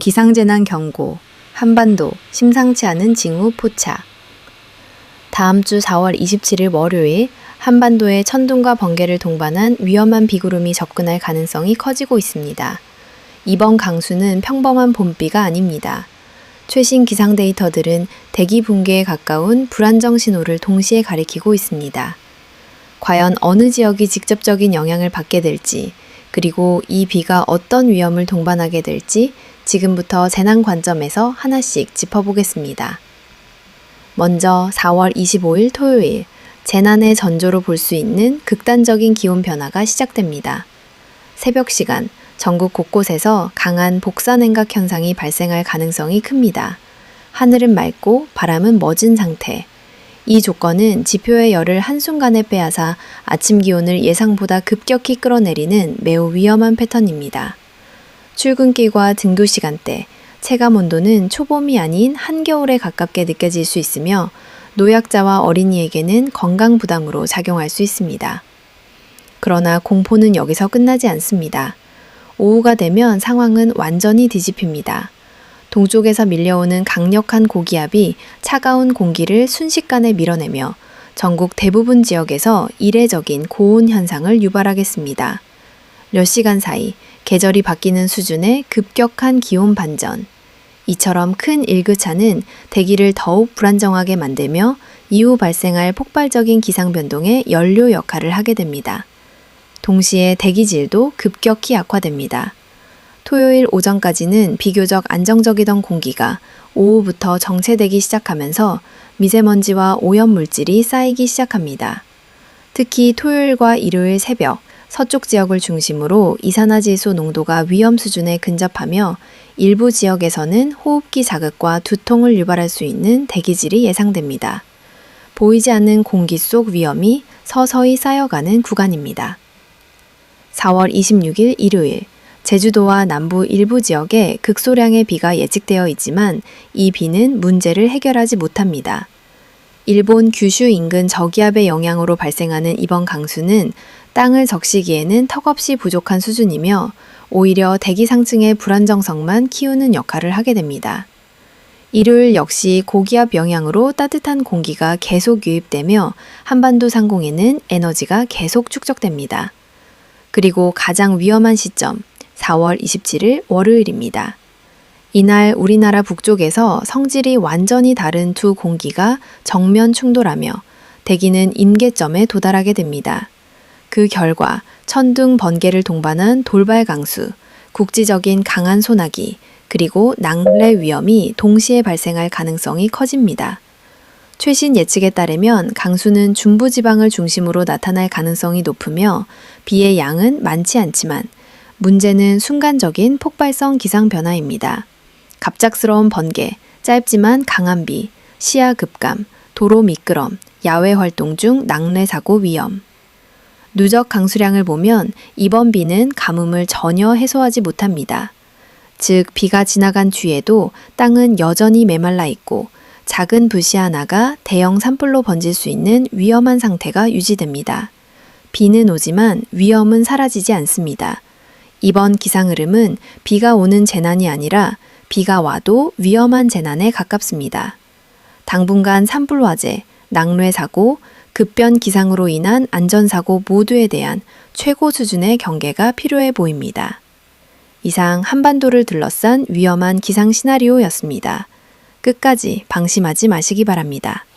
기상재난 경고, 한반도, 심상치 않은 징후 포착. 다음 주 4월 27일 월요일 한반도에 천둥과 번개를 동반한 위험한 비구름이 접근할 가능성이 커지고 있습니다. 이번 강수는 평범한 봄비가 아닙니다. 최신 기상 데이터들은 대기 붕괴에 가까운 불안정 신호를 동시에 가리키고 있습니다. 과연 어느 지역이 직접적인 영향을 받게 될지, 그리고 이 비가 어떤 위험을 동반하게 될지 지금부터 재난 관점에서 하나씩 짚어보겠습니다. 먼저 4월 25일 토요일, 재난의 전조로 볼 수 있는 극단적인 기온 변화가 시작됩니다. 새벽 시간, 전국 곳곳에서 강한 복사냉각 현상이 발생할 가능성이 큽니다. 하늘은 맑고 바람은 멎은 상태. 이 조건은 지표의 열을 한순간에 빼앗아 아침 기온을 예상보다 급격히 끌어내리는 매우 위험한 패턴입니다. 출근길과 등교 시간대, 체감 온도는 초봄이 아닌 한겨울에 가깝게 느껴질 수 있으며 노약자와 어린이에게는 건강 부담으로 작용할 수 있습니다. 그러나 공포는 여기서 끝나지 않습니다. 오후가 되면 상황은 완전히 뒤집힙니다. 동쪽에서 밀려오는 강력한 고기압이 차가운 공기를 순식간에 밀어내며 전국 대부분 지역에서 이례적인 고온 현상을 유발하겠습니다. 몇 시간 사이 계절이 바뀌는 수준의 급격한 기온 반전. 이처럼 큰 일교차는 대기를 더욱 불안정하게 만들며 이후 발생할 폭발적인 기상 변동의 연료 역할을 하게 됩니다. 동시에 대기질도 급격히 악화됩니다. 토요일 오전까지는 비교적 안정적이던 공기가 오후부터 정체되기 시작하면서 미세먼지와 오염물질이 쌓이기 시작합니다. 특히 토요일과 일요일 새벽, 서쪽 지역을 중심으로 이산화질소 농도가 위험 수준에 근접하며 일부 지역에서는 호흡기 자극과 두통을 유발할 수 있는 대기질이 예상됩니다. 보이지 않는 공기 속 위험이 서서히 쌓여가는 구간입니다. 4월 26일 일요일, 제주도와 남부 일부 지역에 극소량의 비가 예측되어 있지만 이 비는 문제를 해결하지 못합니다. 일본 규슈 인근 저기압의 영향으로 발생하는 이번 강수는 땅을 적시기에는 턱없이 부족한 수준이며 오히려 대기 상층의 불안정성만 키우는 역할을 하게 됩니다. 일요일 역시 고기압 영향으로 따뜻한 공기가 계속 유입되며 한반도 상공에는 에너지가 계속 축적됩니다. 그리고 가장 위험한 시점, 4월 27일 월요일입니다. 이날 우리나라 북쪽에서 성질이 완전히 다른 두 공기가 정면 충돌하며 대기는 임계점에 도달하게 됩니다. 그 결과 천둥 번개를 동반한 돌발 강수, 국지적인 강한 소나기, 그리고 낙뢰 위험이 동시에 발생할 가능성이 커집니다. 최신 예측에 따르면 강수는 중부지방을 중심으로 나타날 가능성이 높으며 비의 양은 많지 않지만 문제는 순간적인 폭발성 기상 변화입니다. 갑작스러운 번개, 짧지만 강한 비, 시야 급감, 도로 미끄럼, 야외 활동 중 낙뢰 사고 위험. 누적 강수량을 보면 이번 비는 가뭄을 전혀 해소하지 못합니다. 즉, 비가 지나간 뒤에도 땅은 여전히 메말라 있고 작은 불씨 하나가 대형 산불로 번질 수 있는 위험한 상태가 유지됩니다. 비는 오지만 위험은 사라지지 않습니다. 이번 기상 흐름은 비가 오는 재난이 아니라 비가 와도 위험한 재난에 가깝습니다. 당분간 산불 화재, 낙뢰 사고, 급변 기상으로 인한 안전사고 모두에 대한 최고 수준의 경계가 필요해 보입니다. 이상 한반도를 둘러싼 위험한 기상 시나리오였습니다. 끝까지 방심하지 마시기 바랍니다.